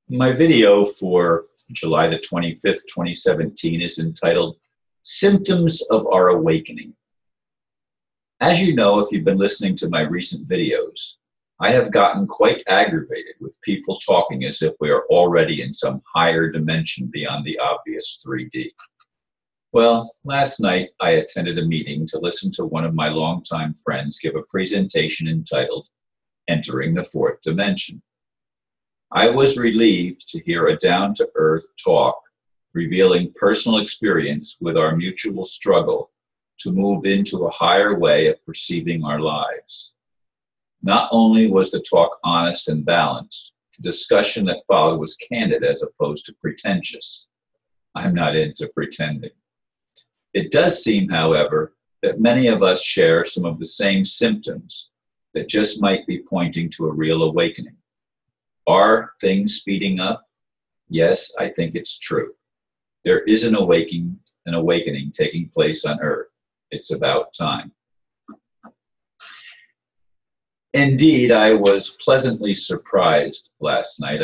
My video for July the 25th, 2017 is entitled Symptoms of Our Awakening. As you know, if you've been listening to my recent videos, I have gotten quite aggravated with people talking as if we are already in some higher dimension beyond the obvious 3D. Well, last night I attended a meeting to listen to one of my longtime friends give a presentation entitled Entering the Fourth Dimension. I was relieved to hear a down-to-earth talk revealing personal experience with our mutual struggle to move into a higher way of perceiving our lives. Not only was the talk honest and balanced, the discussion that followed was candid as opposed to pretentious. I'm not into pretending. It does seem, however, that many of us share some of the same symptoms that just might be pointing to a real awakening. Are things speeding up? Yes, I think it's true. There is an awakening taking place on Earth. It's about time. Indeed, I was pleasantly surprised last night.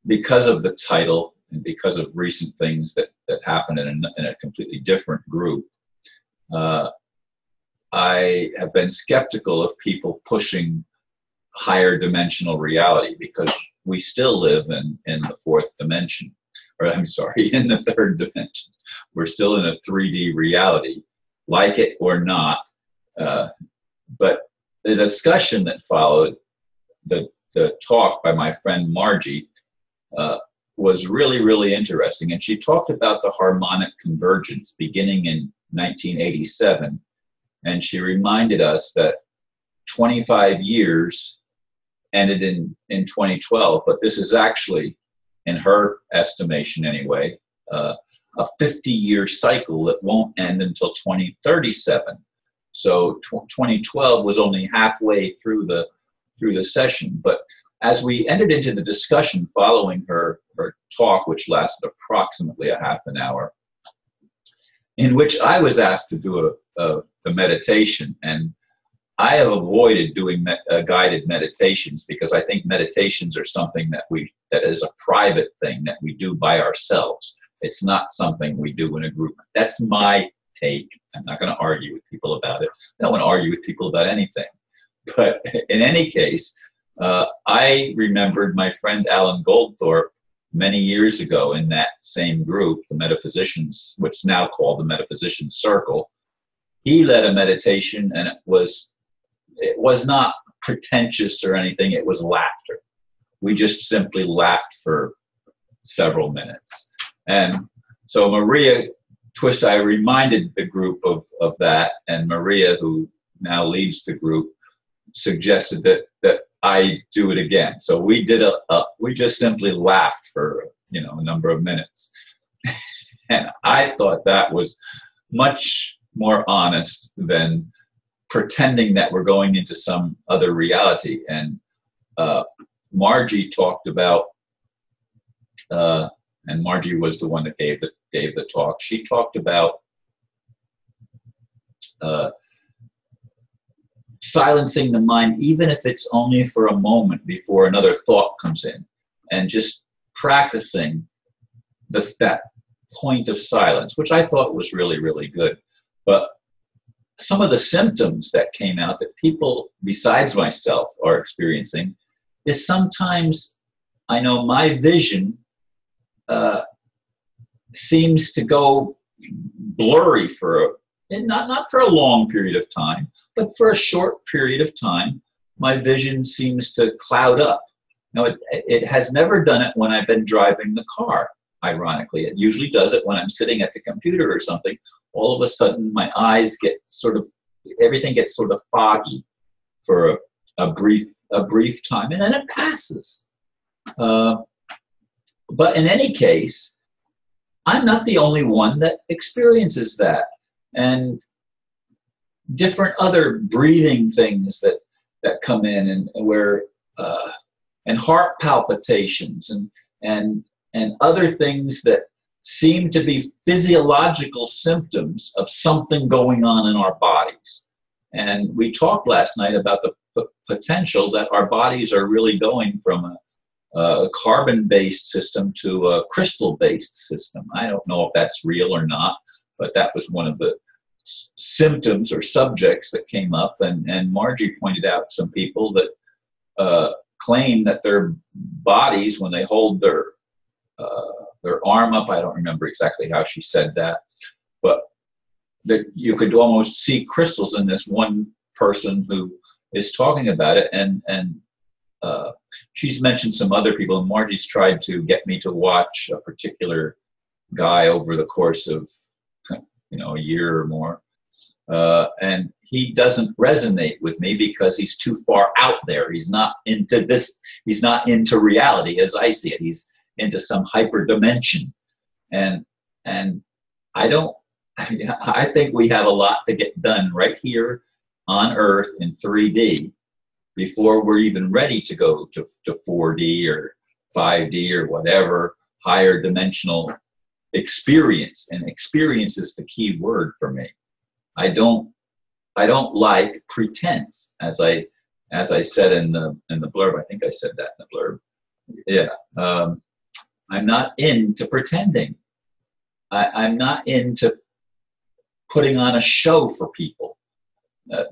Because of the title and because of recent things that happened in a completely different group, I have been skeptical of people pushing higher dimensional reality because we still live in the fourth dimension, or I'm sorry, in the third dimension. We're still in a 3D reality, like it or not. But the discussion that followed the talk by my friend Margie was really, really interesting. And she talked about the harmonic convergence beginning in 1987. And she reminded us that 25 years ended in 2012, but this is actually, in her estimation anyway, a 50-year cycle that won't end until 2037. So 2012 was only halfway through the session. But as we entered into the discussion following her talk, which lasted approximately a half an hour, in which I was asked to do a meditation, and I have avoided doing guided meditations because I think meditations are something that is a private thing that we do by ourselves. It's not something we do in a group. That's my take. I'm not going to argue with people about it. I don't want to argue with people about anything. But in any case, I remembered my friend Alan Goldthorpe many years ago in that same group, the Metaphysicians, which is now called the Metaphysicians Circle. He led a meditation, and it was not pretentious or anything. It was laughter. We just simply laughed for several minutes. And so Maria Twist, I reminded the group of that, and Maria, who now leads the group, suggested that I do it again. So we did we just simply laughed for a number of minutes. And I thought that was much more honest than pretending that we're going into some other reality. And Margie talked about, and Margie was the one that gave the talk. She talked about silencing the mind, even if it's only for a moment before another thought comes in, and just practicing that point of silence, which I thought was really, really good. But some of the symptoms that came out that people besides myself are experiencing is sometimes, I know my vision seems to go blurry not for a long period of time, but for a short period of time, my vision seems to cloud up. Now, it has never done it when I've been driving the car, ironically. It usually does it when I'm sitting at the computer or something. All of a sudden, my eyes get everything gets sort of foggy for a brief time, and then it passes. But in any case, I'm not the only one that experiences that. And different other breathing things that come in, and where and heart palpitations and other things that seem to be physiological symptoms of something going on in our bodies. And we talked last night about the potential that our bodies are really going from a carbon-based system to a crystal-based system. I don't know if that's real or not, but that was one of the symptoms or subjects that came up. And Margie pointed out some people that claim that their bodies, when they hold their arm up, I don't remember exactly how she said that, but that you could almost see crystals in this one person who is talking about it. And she's mentioned some other people, and Margie's tried to get me to watch a particular guy over the course of, a year or more. And he doesn't resonate with me because he's too far out there. He's not into this. He's not into reality as I see it. He's into some hyper dimension. And I think we have a lot to get done right here on Earth in 3D before we're even ready to go to 4D or 5D or whatever higher dimensional experience. And experience is the key word for me. I don't like pretense, as I said in the blurb. I think I said that in the blurb. Yeah, I'm not into pretending. I'm not into putting on a show for people.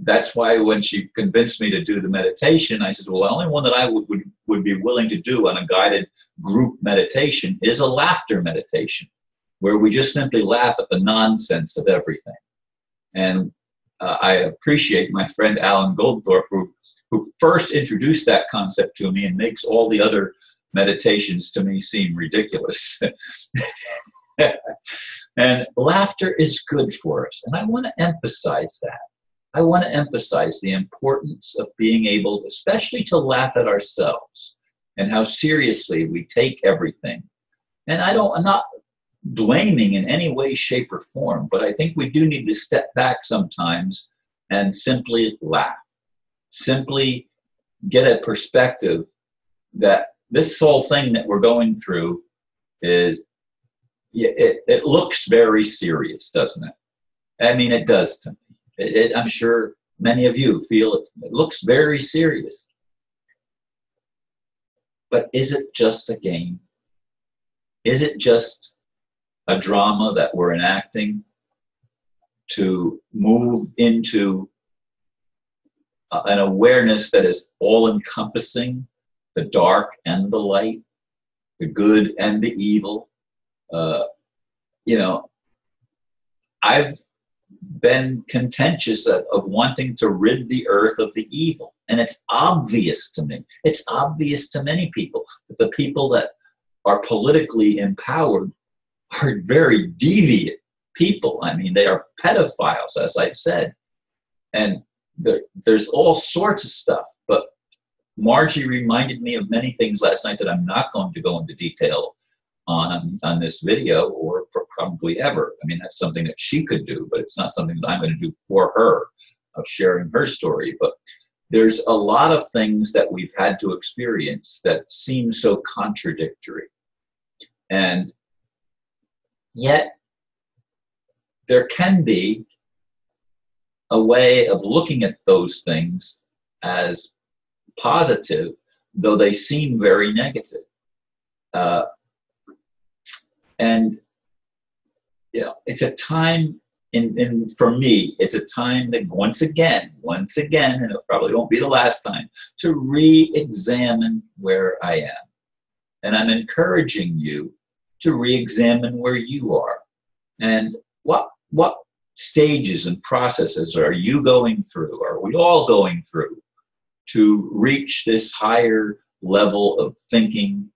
That's why when she convinced me to do the meditation, I said, well, the only one that I would be willing to do on a guided group meditation is a laughter meditation, where we just simply laugh at the nonsense of everything. And I appreciate my friend Alan Goldthorpe, who first introduced that concept to me and makes all the other meditations to me seem ridiculous. And laughter is good for us. And I want to emphasize that. I want to emphasize the importance of being able, especially to laugh at ourselves and how seriously we take everything. And I'm not blaming in any way, shape, or form, but I think we do need to step back sometimes and simply laugh. Simply get a perspective that this whole thing that we're going through is, it looks very serious, doesn't it? I mean, it does to me. I'm sure many of you feel it. It looks very serious. But is it just a game? Is it just a drama that we're enacting to move into an awareness that is all-encompassing, the dark and the light, the good and the evil? I've been contentious of wanting to rid the earth of the evil. And it's obvious to me. It's obvious to many people that the people that are politically empowered are very deviant people. I mean, they are pedophiles, as I've said. And there's all sorts of stuff. But Margie reminded me of many things last night that I'm not going to go into detail on this video, or probably ever. I mean, that's something that she could do, but it's not something that I'm going to do for her, of sharing her story. But there's a lot of things that we've had to experience that seem so contradictory. And yet, there can be a way of looking at those things as positive, though they seem very negative. And it's a time, for me, it's a time that once again, and it probably won't be the last time, to re-examine where I am. And I'm encouraging you to re-examine where you are. And what stages and processes are you going through? Are we all going through to reach this higher level of thinking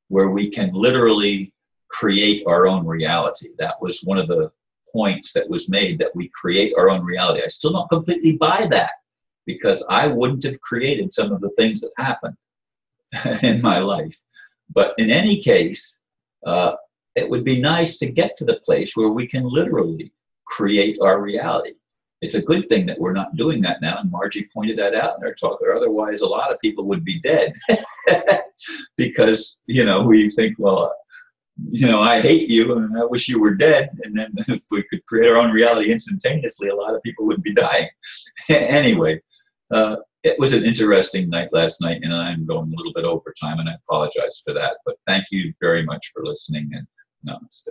where we can literally create our own reality? That was one of the points that was made, that we create our own reality. I still don't completely buy that, because I wouldn't have created some of the things that happened in my life. But in any case, it would be nice to get to the place where we can literally create our reality. It's a good thing that we're not doing that now, and Margie pointed that out in her talk, or otherwise a lot of people would be dead. Because, we think, well, I hate you and I wish you were dead. And then if we could create our own reality instantaneously, a lot of people would be dying. Anyway, it was an interesting night last night, and I'm going a little bit over time, and I apologize for that. But thank you very much for listening, and namaste.